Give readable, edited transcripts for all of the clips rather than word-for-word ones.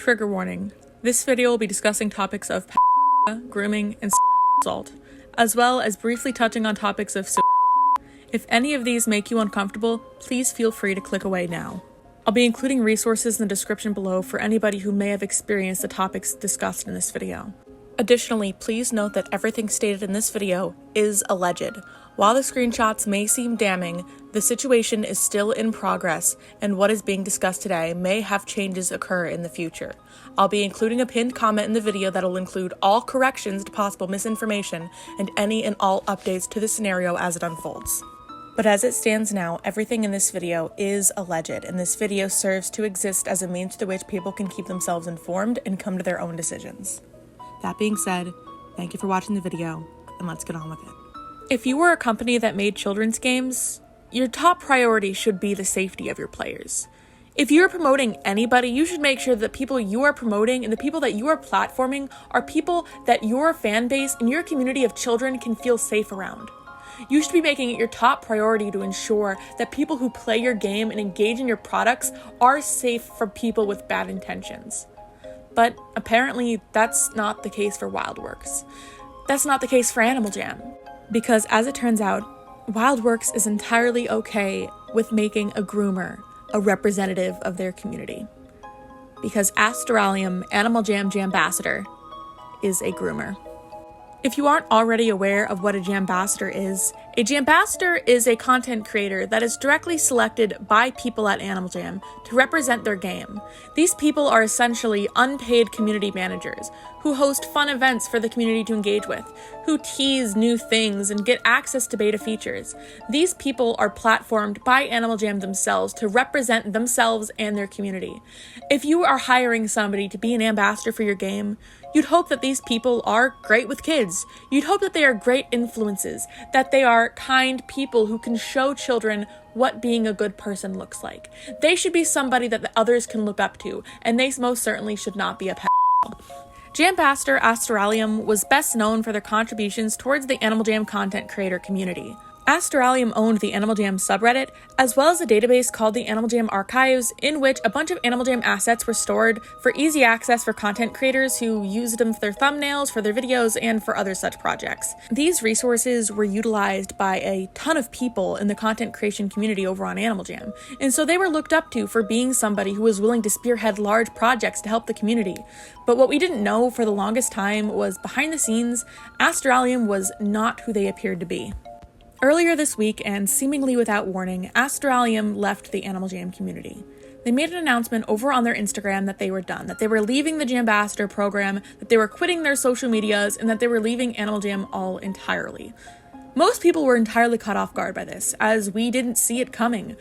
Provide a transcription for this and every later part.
Trigger warning. This video will be discussing topics of grooming, and assault, as well as briefly touching on topics of If any of these make you uncomfortable, please feel free to click away now. I'll be including resources in the description below for anybody who may have experienced the topics discussed in this video. Additionally, please note that everything stated in this video is alleged. While the screenshots may seem damning, the situation is still in progress, and what is being discussed today may have changes occur in the future. I'll be including a pinned comment in the video that will include all corrections to possible misinformation and any and all updates to the scenario as it unfolds. But as it stands now, everything in this video is alleged, and this video serves to exist as a means through which people can keep themselves informed and come to their own decisions. That being said, thank you for watching the video, and let's get on with it. If you were a company that made children's games, your top priority should be the safety of your players. If you're promoting anybody, you should make sure that the people you are promoting and the people that you are platforming are people that your fan base and your community of children can feel safe around. You should be making it your top priority to ensure that people who play your game and engage in your products are safe from people with bad intentions. But apparently that's not the case for WildWorks. That's not the case for Animal Jam. Because as it turns out, WildWorks is entirely okay with making a groomer a representative of their community. Because Asteralium, Animal Jam Jambassador, is a groomer. If you aren't already aware of what a Jambassador is a content creator that is directly selected by people at Animal Jam to represent their game. These people are essentially unpaid community managers who host fun events for the community to engage with, who tease new things and get access to beta features. These people are platformed by Animal Jam themselves to represent themselves and their community. If you are hiring somebody to be an ambassador for your game, you'd hope that these people are great with kids. You'd hope that they are great influences, that they are kind people who can show children what being a good person looks like. They should be somebody that the others can look up to, and they most certainly should not be a pedophile. Jambassador Asteralium was best known for their contributions towards the Animal Jam content creator community. Asteralium owned the Animal Jam subreddit, as well as a database called the Animal Jam Archives, in which a bunch of Animal Jam assets were stored for easy access for content creators who used them for their thumbnails, for their videos, and for other such projects. These resources were utilized by a ton of people in the content creation community over on Animal Jam, and so they were looked up to for being somebody who was willing to spearhead large projects to help the community. But what we didn't know for the longest time was, behind the scenes, Asteralium was not who they appeared to be. Earlier this week, and seemingly without warning, Asteralium left the Animal Jam community. They made an announcement over on their Instagram that they were done, that they were leaving the Jambassador program, that they were quitting their social medias, and that they were leaving Animal Jam all entirely. Most people were entirely caught off guard by this, as we didn't see it coming.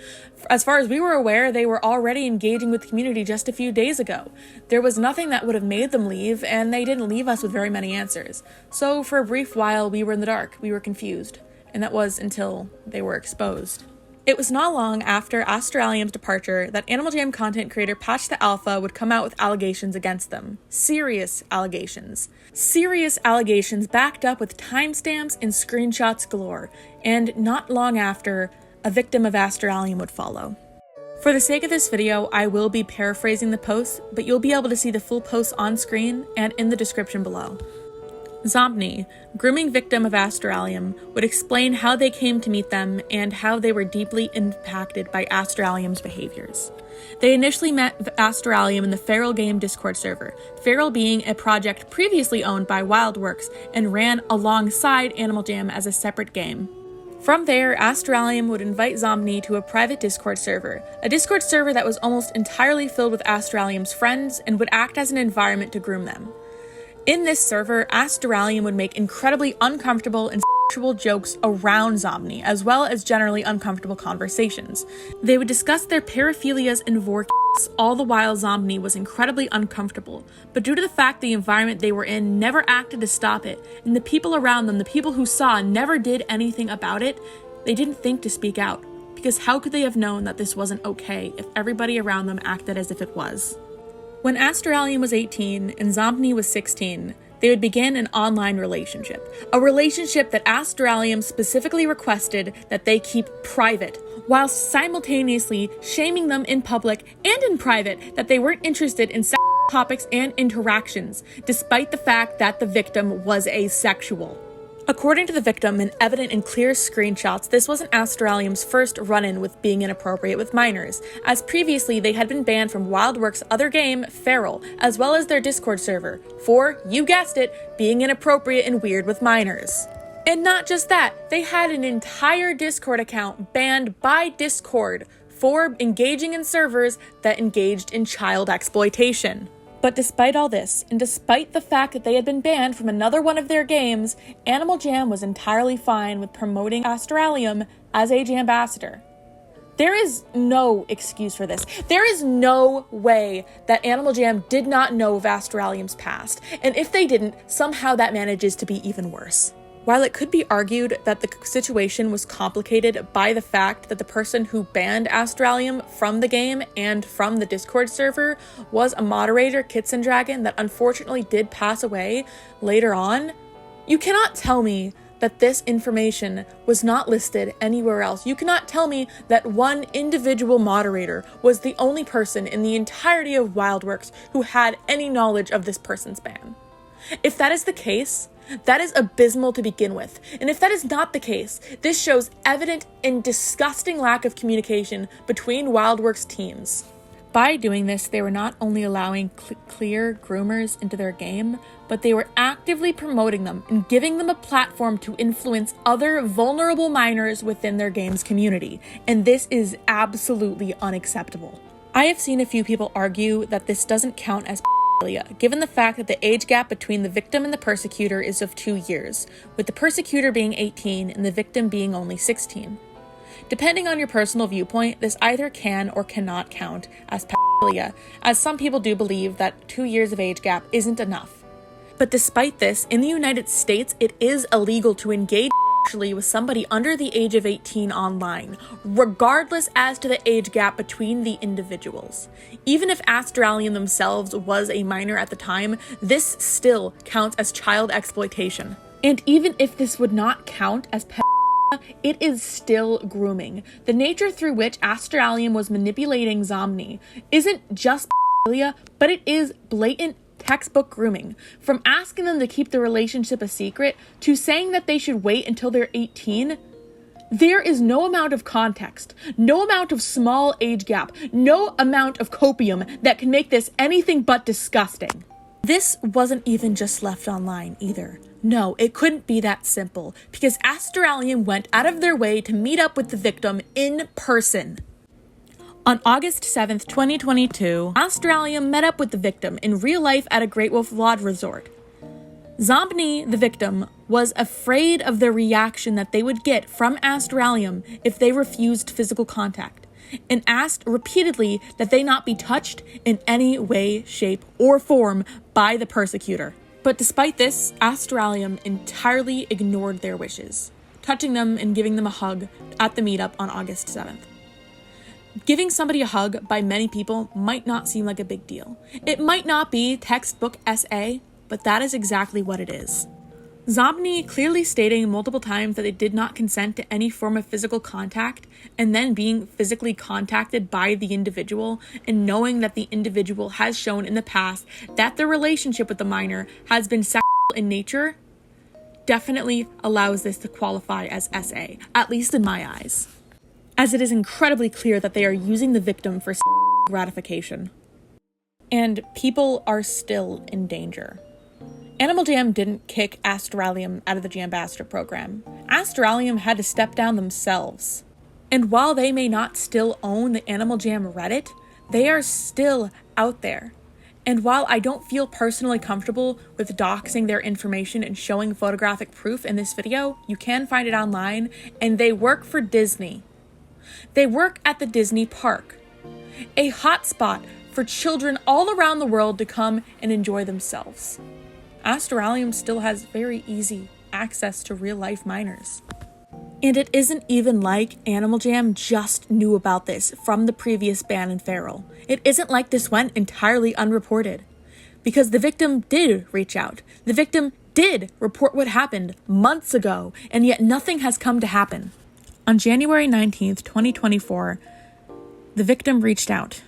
As far as we were aware, they were already engaging with the community just a few days ago. There was nothing that would have made them leave, and they didn't leave us with very many answers. So for a brief while, we were in the dark, we were confused. And that was until they were exposed. It was not long after Asteralium's departure that Animal Jam content creator Patch the Alpha would come out with allegations against them. Serious allegations. Serious allegations backed up with timestamps and screenshots galore. And not long after, a victim of Asteralium would follow. For the sake of this video, I will be paraphrasing the post, but you'll be able to see the full post on screen and in the description below. Zombni, grooming victim of Asteralium, would explain how they came to meet them and how they were deeply impacted by Asteralium's behaviors. They initially met Asteralium in the Feral Game Discord server, Feral being a project previously owned by WildWorks and ran alongside Animal Jam as a separate game. From there, Asteralium would invite Zombni to a private Discord server, a Discord server that was almost entirely filled with Asteralium's friends and would act as an environment to groom them. In this server, Asteralium would make incredibly uncomfortable and sexual jokes around Zombni, as well as generally uncomfortable conversations. They would discuss their paraphilias and vortex, all the while Zombni was incredibly uncomfortable, but due to the fact the environment they were in never acted to stop it, and the people around them, the people who saw, never did anything about it, they didn't think to speak out, because how could they have known that this wasn't okay if everybody around them acted as if it was? When Asteralium was 18 and Zombni was 16, they would begin an online relationship. A relationship that Asteralium specifically requested that they keep private, while simultaneously shaming them in public and in private that they weren't interested in topics and interactions, despite the fact that the victim was asexual. According to the victim, and evident in clear screenshots, this wasn't Asteralium's first run-in with being inappropriate with minors, as previously they had been banned from Wildworks' other game, Feral, as well as their Discord server, for, you guessed it, being inappropriate and weird with minors. And not just that, they had an entire Discord account banned by Discord for engaging in servers that engaged in child exploitation. But despite all this, and despite the fact that they had been banned from another one of their games, Animal Jam was entirely fine with promoting Asteralium as a Jambassador. There is no excuse for this. There is no way that Animal Jam did not know of Asteralium's past, and if they didn't, somehow that manages to be even worse. While it could be argued that the situation was complicated by the fact that the person who banned Asteralium from the game and from the Discord server was a moderator, KijjiKon, that unfortunately did pass away later on, you cannot tell me that this information was not listed anywhere else. You cannot tell me that one individual moderator was the only person in the entirety of Wildworks who had any knowledge of this person's ban. If that is the case, that is abysmal to begin with. And if that is not the case, this shows evident and disgusting lack of communication between Wildworks teams. By doing this, they were not only allowing clear groomers into their game, but they were actively promoting them and giving them a platform to influence other vulnerable minors within their game's community. And this is absolutely unacceptable. I have seen a few people argue that this doesn't count as given the fact that the age gap between the victim and the persecutor is of 2 years, with the persecutor being 18 and the victim being only 16. Depending on your personal viewpoint, this either can or cannot count as pedophilia, as some people do believe that 2 years of age gap isn't enough. But despite this, in the United States, it is illegal to engage with somebody under the age of 18 online, regardless as to the age gap between the individuals. Even if Asteralium themselves was a minor at the time, this still counts as child exploitation. And even if this would not count as pedophilia, it is still grooming. The nature through which Asteralium was manipulating Zomni isn't just pedophilia, but it is blatant textbook grooming. From asking them to keep the relationship a secret to saying that they should wait until they're 18, there is no amount of context, no amount of small age gap, no amount of copium that can make this anything but disgusting. This wasn't even just left online either. No, it couldn't be that simple, because Asteralium went out of their way to meet up with the victim in person. On August 7th, 2022, Asteralium met up with the victim in real life at a Great Wolf Lodge resort. Zombie, the victim, was afraid of the reaction that they would get from Asteralium if they refused physical contact, and asked repeatedly that they not be touched in any way, shape, or form by the persecutor. But despite this, Asteralium entirely ignored their wishes, touching them and giving them a hug at the meetup on August 7th. Giving somebody a hug by many people might not seem like a big deal. It might not be textbook SA, but that is exactly what it is. Zombie clearly stating multiple times that they did not consent to any form of physical contact, and then being physically contacted by the individual, and knowing that the individual has shown in the past that their relationship with the minor has been sexual in nature, definitely allows this to qualify as SA, at least in my eyes, as it is incredibly clear that they are using the victim for gratification. And people are still in danger. Animal Jam didn't kick Asteralium out of the Jambassador program. Asteralium had to step down themselves. And while they may not still own the Animal Jam Reddit, they are still out there. And while I don't feel personally comfortable with doxing their information and showing photographic proof in this video, you can find it online, and they work for Disney. They work at the Disney park, a hotspot for children all around the world to come and enjoy themselves. Asteralium still has very easy access to real-life minors. And it isn't even like Animal Jam just knew about this from the previous ban in Feral. It isn't like this went entirely unreported, because the victim did reach out. The victim did report what happened months ago, and yet nothing has come to happen. On January 19th, 2024, the victim reached out.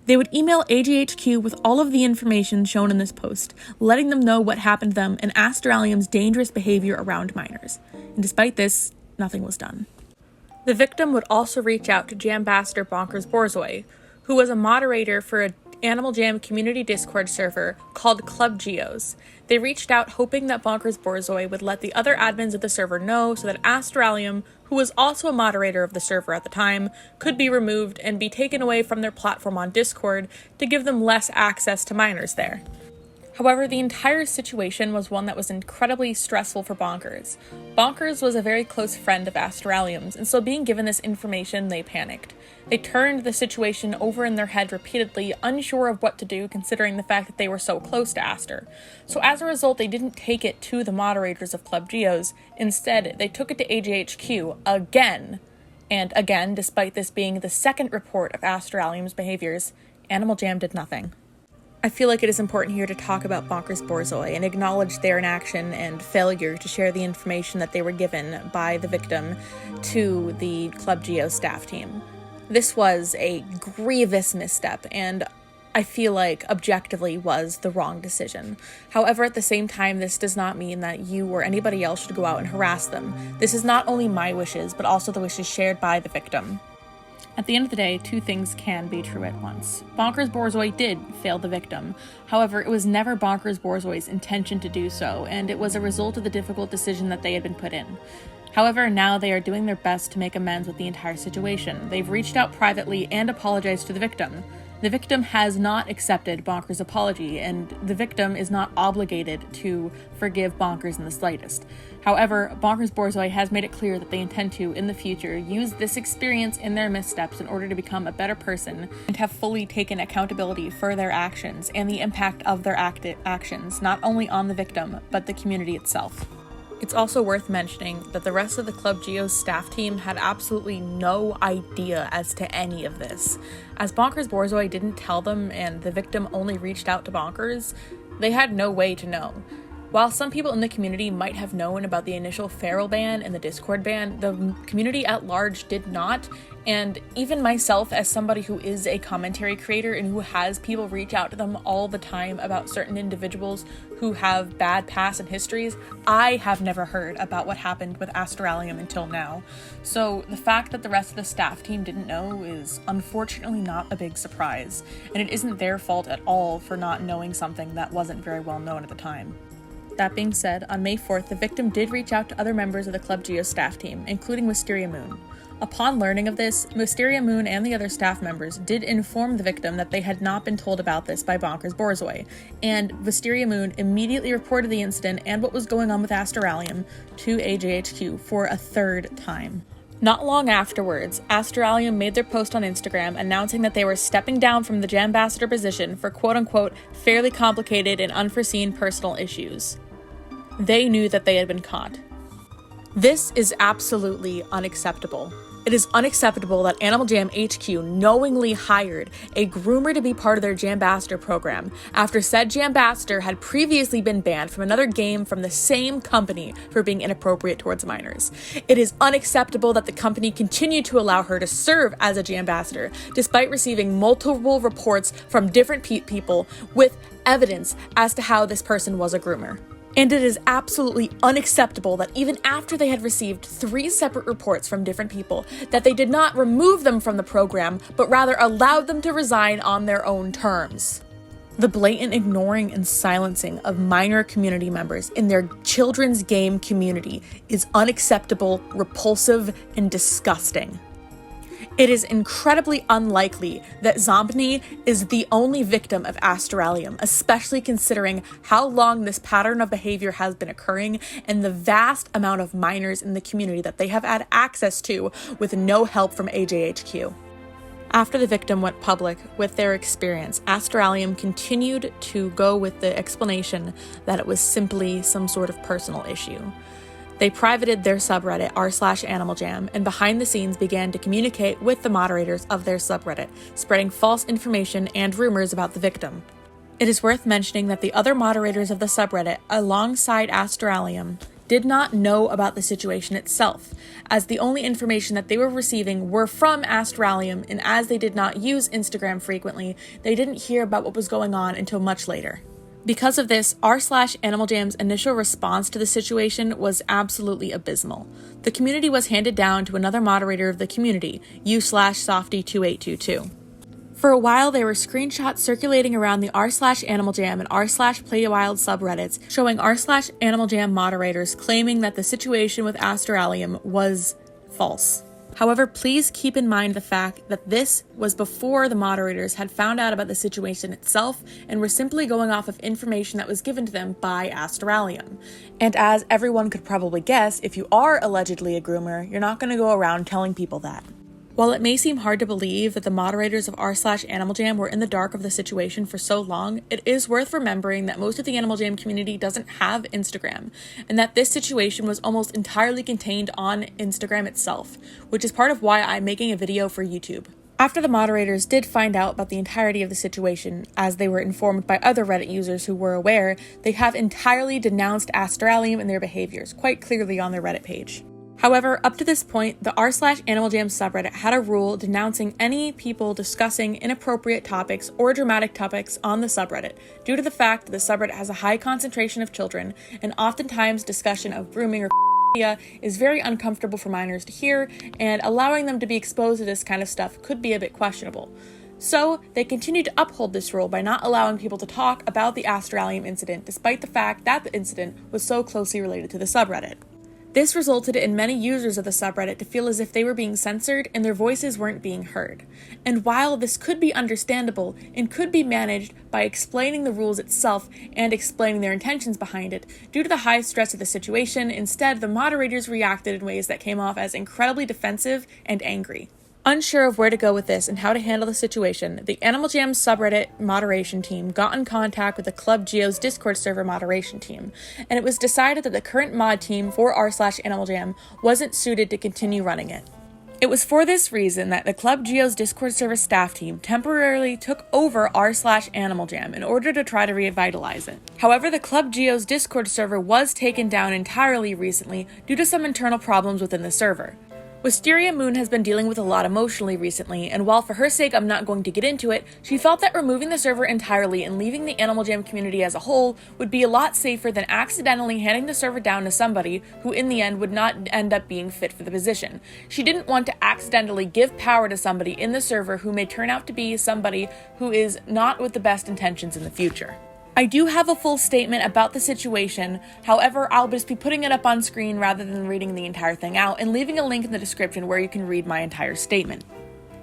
They would email AJHQ with all of the information shown in this post, letting them know what happened to them and Asteralium's dangerous behavior around minors. And despite this, nothing was done. The victim would also reach out to Jambassador Bonkers Borzoi, who was a moderator for an Animal Jam community Discord server called Club Geos. They reached out hoping that Bonkers Borzoi would let the other admins of the server know so that Asteralium, who was also a moderator of the server at the time, could be removed and be taken away from their platform on Discord to give them less access to minors there. However, the entire situation was one that was incredibly stressful for Bonkers. Bonkers was a very close friend of Asteralium's, and so being given this information, they panicked. They turned the situation over in their head repeatedly, unsure of what to do considering the fact that they were so close to Aster. So as a result, they didn't take it to the moderators of Club Geos. Instead, they took it to AJHQ again. And again, despite this being the second report of Asteralium's behaviors, Animal Jam did nothing. I feel like it is important here to talk about Bonkers Borzoi and acknowledge their inaction and failure to share the information that they were given by the victim to the Club Geo staff team. This was a grievous misstep and I feel like objectively was the wrong decision. However, at the same time, this does not mean that you or anybody else should go out and harass them. This is not only my wishes, but also the wishes shared by the victim. At the end of the day, two things can be true at once. Bonkers Borzoi did fail the victim. However, it was never Bonkers Borzoi's intention to do so, and it was a result of the difficult decision that they had been put in. However, now they are doing their best to make amends with the entire situation. They've reached out privately and apologized to the victim. The victim has not accepted Bonkers' apology, and the victim is not obligated to forgive Bonkers in the slightest. However, Bonkers Borzoi has made it clear that they intend to, in the future, use this experience in their missteps in order to become a better person and have fully taken accountability for their actions and the impact of their actions, not only on the victim, but the community itself. It's also worth mentioning that the rest of the Club Geo's staff team had absolutely no idea as to any of this. As Bonkers Borzoi didn't tell them and the victim only reached out to Bonkers, they had no way to know. While some people in the community might have known about the initial feral ban and the Discord ban, the community at large did not, and even myself as somebody who is a commentary creator and who has people reach out to them all the time about certain individuals who have bad past and histories, I have never heard about what happened with Asteralium until now. So the fact that the rest of the staff team didn't know is unfortunately not a big surprise, and it isn't their fault at all for not knowing something that wasn't very well known at the time. That being said, on May 4th, the victim did reach out to other members of the Club Geo staff team, including Wisteria Moon. Upon learning of this, Wisteria Moon and the other staff members did inform the victim that they had not been told about this by Bonkers Borzoi, and Wisteria Moon immediately reported the incident and what was going on with Asteralium to AJHQ for a third time. Not long afterwards, Asteralium made their post on Instagram announcing that they were stepping down from the Jambassador position for quote-unquote fairly complicated and unforeseen personal issues. They knew that they had been caught. This is absolutely unacceptable. It is unacceptable that Animal Jam HQ knowingly hired a groomer to be part of their Jambassador program after said Jambassador had previously been banned from another game from the same company for being inappropriate towards minors. It is unacceptable that the company continued to allow her to serve as a Jambassador despite receiving multiple reports from different people with evidence as to how this person was a groomer. And it is absolutely unacceptable that even after they had received 3 separate reports from different people, that they did not remove them from the program, but rather allowed them to resign on their own terms. The blatant ignoring and silencing of minor community members in their children's game community is unacceptable, repulsive, and disgusting. It is incredibly unlikely that Zombie is the only victim of Asteralium, especially considering how long this pattern of behavior has been occurring and the vast amount of minors in the community that they have had access to with no help from AJHQ. After the victim went public with their experience, Asteralium continued to go with the explanation that it was simply some sort of personal issue. They privated their subreddit r/AnimalJam and behind the scenes began to communicate with the moderators of their subreddit, spreading false information and rumors about the victim. It is worth mentioning that the other moderators of the subreddit, alongside Asteralium, did not know about the situation itself, as the only information that they were receiving were from Asteralium, and as they did not use Instagram frequently, they didn't hear about what was going on until much later. Because of this, r/AnimalJam's initial response to the situation was absolutely abysmal. The community was handed down to another moderator of the community, u/Softy2822. For a while, there were screenshots circulating around the r/AnimalJam and r/PlayAWild subreddits showing r/AnimalJam moderators claiming that the situation with Asteralium was false. However, please keep in mind the fact that this was before the moderators had found out about the situation itself and were simply going off of information that was given to them by Asteralium. And as everyone could probably guess, if you are allegedly a groomer, you're not going to go around telling people that. While it may seem hard to believe that the moderators of r/AnimalJam were in the dark of the situation for so long, it is worth remembering that most of the AnimalJam community doesn't have Instagram, and that this situation was almost entirely contained on Instagram itself, which is part of why I'm making a video for YouTube. After the moderators did find out about the entirety of the situation, as they were informed by other Reddit users who were aware, they have entirely denounced Asteralium and their behaviors, quite clearly on their Reddit page. However, up to this point, the r/AnimalJam subreddit had a rule denouncing any people discussing inappropriate topics or dramatic topics on the subreddit, due to the fact that the subreddit has a high concentration of children, and oftentimes discussion of grooming or is very uncomfortable for minors to hear, and allowing them to be exposed to this kind of stuff could be a bit questionable. So, they continued to uphold this rule by not allowing people to talk about the Asteralium incident, despite the fact that the incident was so closely related to the subreddit. This resulted in many users of the subreddit to feel as if they were being censored and their voices weren't being heard. And while this could be understandable and could be managed by explaining the rules itself and explaining their intentions behind it, due to the high stress of the situation, instead the moderators reacted in ways that came off as incredibly defensive and angry. Unsure of where to go with this and how to handle the situation, the AnimalJam subreddit moderation team got in contact with the Club Geo's Discord server moderation team, and it was decided that the current mod team for r/AnimalJam wasn't suited to continue running it. It was for this reason that the Club Geo's Discord server staff team temporarily took over r/AnimalJam in order to try to revitalize it. However, the Club Geo's Discord server was taken down entirely recently due to some internal problems within the server. Wisteria Moon has been dealing with a lot emotionally recently, and while for her sake I'm not going to get into it, she felt that removing the server entirely and leaving the AnimalJam community as a whole would be a lot safer than accidentally handing the server down to somebody who in the end would not end up being fit for the position. She didn't want to accidentally give power to somebody in the server who may turn out to be somebody who is not with the best intentions in the future. I do have a full statement about the situation, however, I'll just be putting it up on screen rather than reading the entire thing out and leaving a link in the description where you can read my entire statement.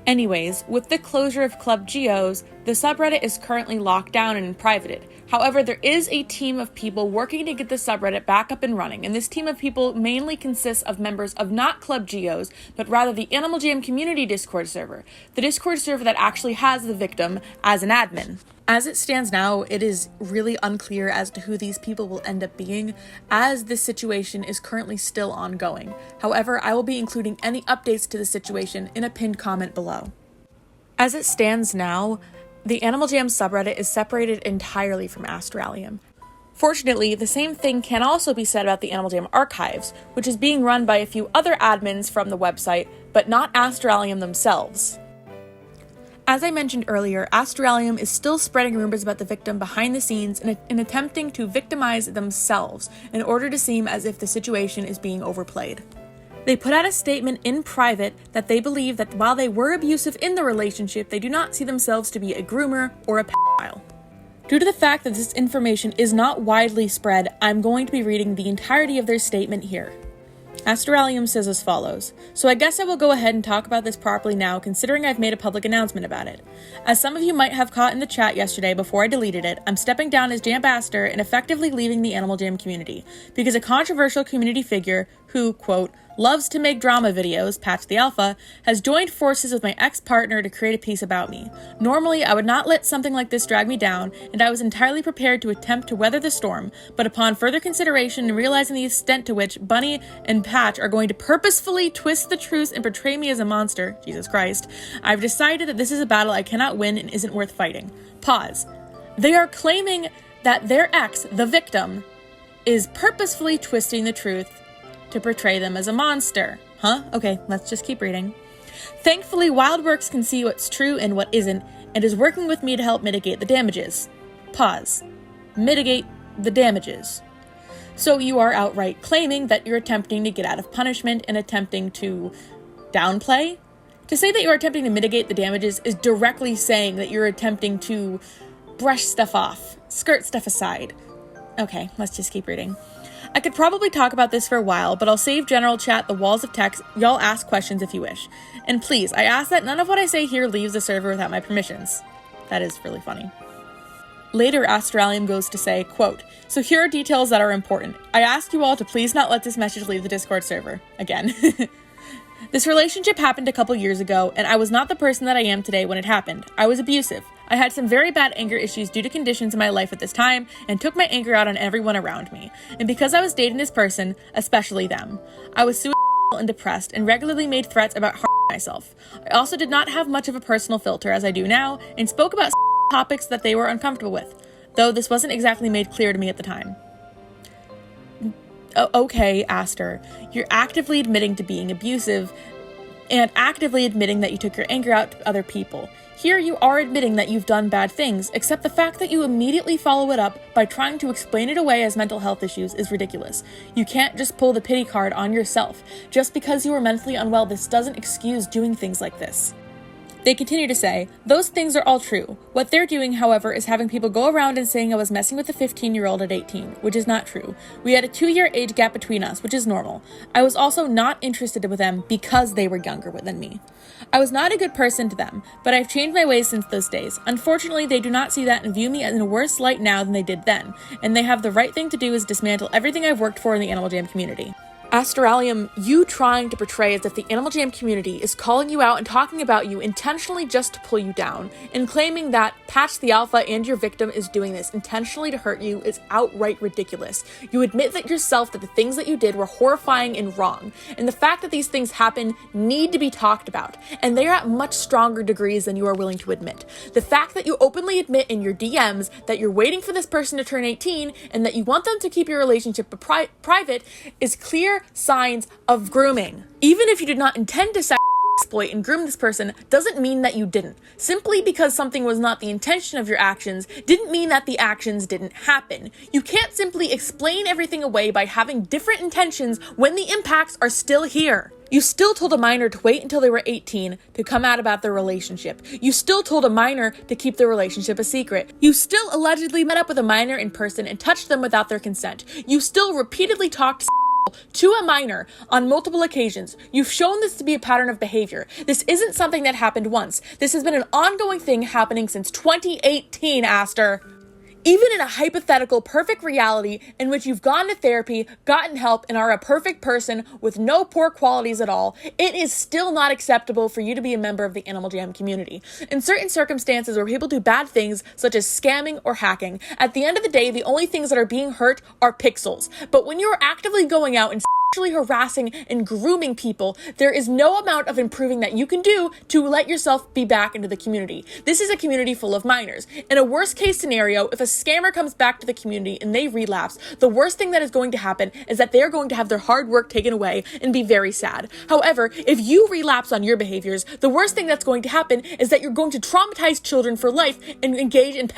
Anyways, with the closure of Club Geo's, the subreddit is currently locked down and privated. However, there is a team of people working to get the subreddit back up and running, and this team of people mainly consists of members of not Club Geo's, but rather the AnimalJam community Discord server, the Discord server that actually has the victim as an admin. As it stands now, it is really unclear as to who these people will end up being, as this situation is currently still ongoing. However, I will be including any updates to the situation in a pinned comment below. As it stands now, the AnimalJam subreddit is separated entirely from Asteralium. Fortunately, the same thing can also be said about the AnimalJam archives, which is being run by a few other admins from the website, but not Asteralium themselves. As I mentioned earlier, Asteralium is still spreading rumors about the victim behind the scenes in attempting to victimize themselves in order to seem as if the situation is being overplayed. They put out a statement in private that they believe that while they were abusive in the relationship, they do not see themselves to be a groomer or a pedophile. Due to the fact that this information is not widely spread, I'm going to be reading the entirety of their statement here. Asteralium says as follows, so I guess I will go ahead and talk about this properly now, considering I've made a public announcement about it. As some of you might have caught in the chat yesterday before I deleted it, I'm stepping down as Jambassador and effectively leaving the AnimalJam community, because a controversial community figure who, quote, loves to make drama videos, Patch the Alpha, has joined forces with my ex-partner to create a piece about me. Normally, I would not let something like this drag me down, and I was entirely prepared to attempt to weather the storm, but upon further consideration and realizing the extent to which Bunny and Patch are going to purposefully twist the truth and portray me as a monster, Jesus Christ, I've decided that this is a battle I cannot win and isn't worth fighting. Pause. They are claiming that their ex, the victim, is purposefully twisting the truth to portray them as a monster. Huh? Okay, let's just keep reading. Thankfully, Wildworks can see what's true and what isn't, and is working with me to help mitigate the damages. Pause. Mitigate the damages. So you are outright claiming that you're attempting to get out of punishment and attempting to downplay? To say that you're attempting to mitigate the damages is directly saying that you're attempting to brush stuff off, skirt stuff aside. Okay, let's just keep reading. I could probably talk about this for a while, but I'll save general chat, the walls of text. Y'all ask questions if you wish. And please, I ask that none of what I say here leaves the server without my permissions. That is really funny. Later, Asteralium goes to say, quote, so here are details that are important. I ask you all to please not let this message leave the Discord server. Again. This relationship happened a couple years ago, and I was not the person that I am today when it happened. I was abusive. I had some very bad anger issues due to conditions in my life at this time, and took my anger out on everyone around me. And because I was dating this person, especially them, I was suicidal and depressed, and regularly made threats about harming myself. I also did not have much of a personal filter as I do now, and spoke about topics that they were uncomfortable with, though this wasn't exactly made clear to me at the time. Okay, Aster, you're actively admitting to being abusive and actively admitting that you took your anger out to other people. Here you are admitting that you've done bad things, except the fact that you immediately follow it up by trying to explain it away as mental health issues is ridiculous. You can't just pull the pity card on yourself. Just because you were mentally unwell, this doesn't excuse doing things like this. They continue to say, those things are all true. What they're doing, however, is having people go around and saying I was messing with a 15-year-old at 18, which is not true. We had a 2-year age gap between us, which is normal. I was also not interested with them because they were younger than me. I was not a good person to them, but I've changed my ways since those days. Unfortunately, they do not see that and view me in a worse light now than they did then, and they have the right thing to do is dismantle everything I've worked for in the Animal Jam community. Asteralium, you trying to portray as if the Animal Jam community is calling you out and talking about you intentionally just to pull you down, and claiming that Patch the Alpha and your victim is doing this intentionally to hurt you is outright ridiculous. You admit that yourself that the things that you did were horrifying and wrong, and the fact that these things happen need to be talked about, and they are at much stronger degrees than you are willing to admit. The fact that you openly admit in your DMs that you're waiting for this person to turn 18 and that you want them to keep your relationship private is clear signs of grooming. Even if you did not intend to exploit and groom this person doesn't mean that you didn't. Simply because something was not the intention of your actions didn't mean that the actions didn't happen. You can't simply explain everything away by having different intentions when the impacts are still here. You still told a minor to wait until they were 18 to come out about their relationship. You still told a minor to keep their relationship a secret. You still allegedly met up with a minor in person and touched them without their consent. You still repeatedly talked to a minor on multiple occasions. You've shown this to be a pattern of behavior. This isn't something that happened once. This has been an ongoing thing happening since 2018, Aster. Even in a hypothetical perfect reality in which you've gone to therapy, gotten help, and are a perfect person with no poor qualities at all, it is still not acceptable for you to be a member of the Animal Jam community. In certain circumstances where people do bad things, such as scamming or hacking, at the end of the day, the only things that are being hurt are pixels. But when you're actively going out and harassing and grooming people, there is no amount of improving that you can do to let yourself be back into the community. This is a community full of minors. In a worst case scenario, if a scammer comes back to the community and they relapse, the worst thing that is going to happen is that they're going to have their hard work taken away and be very sad. However, if you relapse on your behaviors, the worst thing that's going to happen is that you're going to traumatize children for life and engage in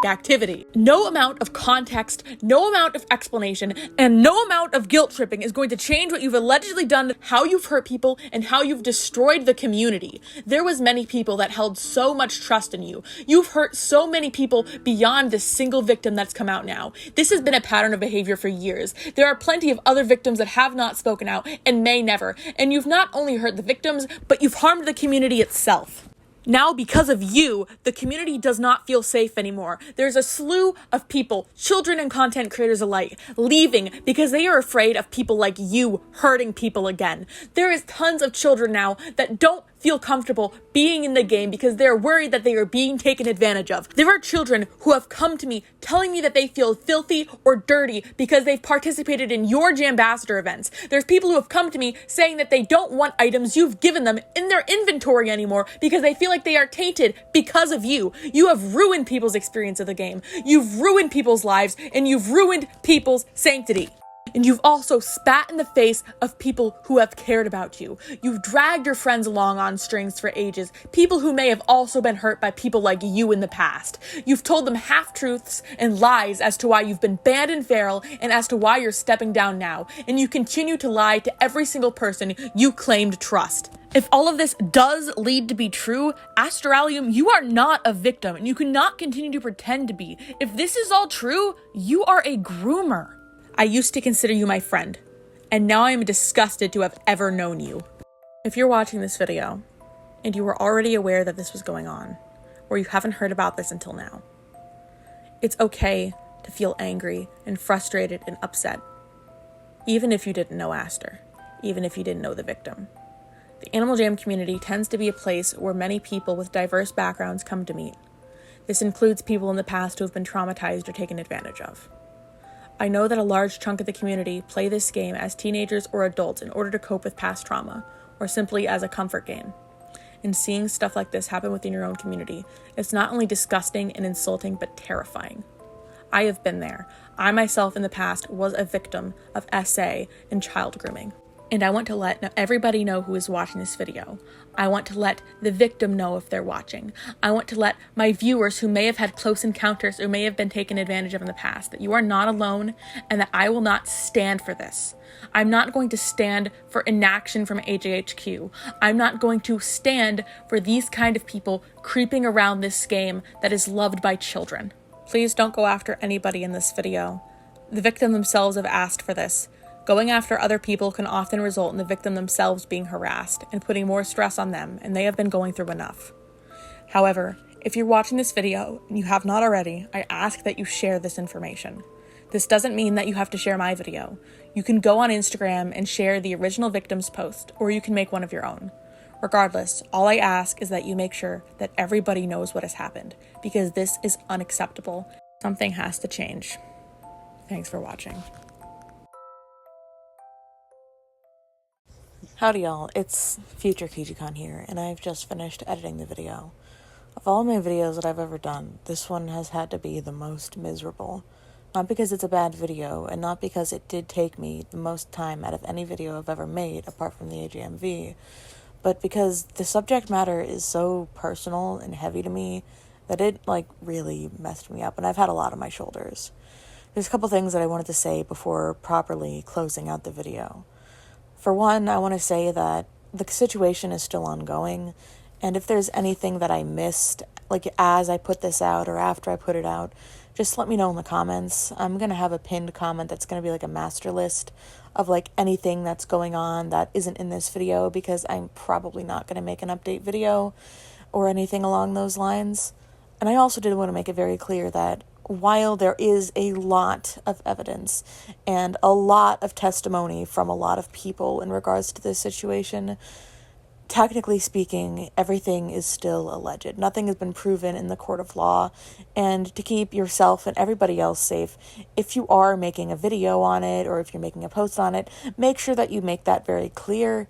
activity. No amount of context, no amount of explanation, and no amount of guilt tripping is going to change what you've allegedly done, how you've hurt people, and how you've destroyed the community. There was many people that held so much trust in you. You've hurt so many people beyond this single victim that's come out now. This has been a pattern of behavior for years. There are plenty of other victims that have not spoken out and may never. And you've not only hurt the victims, but you've harmed the community itself. Now, because of you, the community does not feel safe anymore. There's a slew of people, children and content creators alike, leaving because they are afraid of people like you hurting people again. There is tons of children now that don't feel comfortable being in the game because they're worried that they are being taken advantage of. There are children who have come to me telling me that they feel filthy or dirty because they've participated in your Jambassador events. There's people who have come to me saying that they don't want items you've given them in their inventory anymore because they feel like they are tainted because of you. You have ruined people's experience of the game. You've ruined people's lives, and you've ruined people's sanctity. And you've also spat in the face of people who have cared about you. You've dragged your friends along on strings for ages, people who may have also been hurt by people like you in the past. You've told them half-truths and lies as to why you've been banned and feral and as to why you're stepping down now. And you continue to lie to every single person you claim to trust. If all of this does lead to be true, Asteralium, you are not a victim, and you cannot continue to pretend to be. If this is all true, you are a groomer. I used to consider you my friend, and now I am disgusted to have ever known you. If you're watching this video, and you were already aware that this was going on, or you haven't heard about this until now, it's okay to feel angry and frustrated and upset, even if you didn't know Aster, even if you didn't know the victim. The Animal Jam community tends to be a place where many people with diverse backgrounds come to meet. This includes people in the past who have been traumatized or taken advantage of. I know that a large chunk of the community play this game as teenagers or adults in order to cope with past trauma, or simply as a comfort game. And seeing stuff like this happen within your own community, it's not only disgusting and insulting, but terrifying. I have been there. I myself in the past was a victim of SA and child grooming. And I want to let everybody know who is watching this video. I want to let the victim know if they're watching. I want to let my viewers who may have had close encounters or may have been taken advantage of in the past that you are not alone and that I will not stand for this. I'm not going to stand for inaction from AJHQ. I'm not going to stand for these kind of people creeping around this game that is loved by children. Please don't go after anybody in this video. The victim themselves have asked for this. Going after other people can often result in the victim themselves being harassed and putting more stress on them, and they have been going through enough. However, if you're watching this video and you have not already, I ask that you share this information. This doesn't mean that you have to share my video. You can go on Instagram and share the original victim's post, or you can make one of your own. Regardless, all I ask is that you make sure that everybody knows what has happened, because this is unacceptable. Something has to change. Thanks for watching. Howdy y'all, it's future KijjiKon here, and I've just finished editing the video. Of all my videos that I've ever done, this one has had to be the most miserable. Not because it's a bad video, and not because it did take me the most time out of any video I've ever made, apart from the AJMV, but because the subject matter is so personal and heavy to me that it, really messed me up, and I've had a lot on my shoulders. There's a couple things that I wanted to say before properly closing out the video. For one, I want to say that the situation is still ongoing, and if there's anything that I missed, as I put this out or after I put it out, just let me know in the comments. I'm going to have a pinned comment that's going to be a master list of anything that's going on that isn't in this video, because I'm probably not going to make an update video or anything along those lines. And I also did want to make it very clear that while there is a lot of evidence and a lot of testimony from a lot of people in regards to this situation, technically speaking, everything is still alleged. Nothing has been proven in the court of law, and to keep yourself and everybody else safe, if you are making a video on it or if you're making a post on it, make sure that you make that very clear.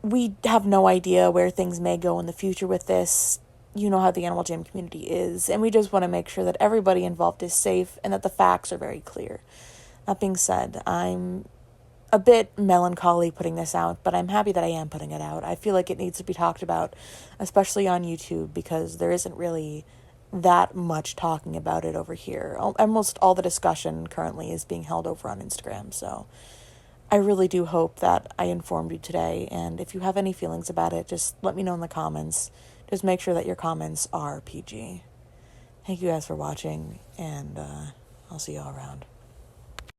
We have no idea where things may go in the future with this. You know how the Animal Jam community is, and we just want to make sure that everybody involved is safe and that the facts are very clear. That being said, I'm a bit melancholy putting this out, but I'm happy that I am putting it out. I feel like it needs to be talked about, especially on YouTube, because there isn't really that much talking about it over here. Almost all the discussion currently is being held over on Instagram, so I really do hope that I informed you today, and if you have any feelings about it, just let me know in the comments. Just make sure that your comments are PG. Thank you guys for watching, and I'll see you all around.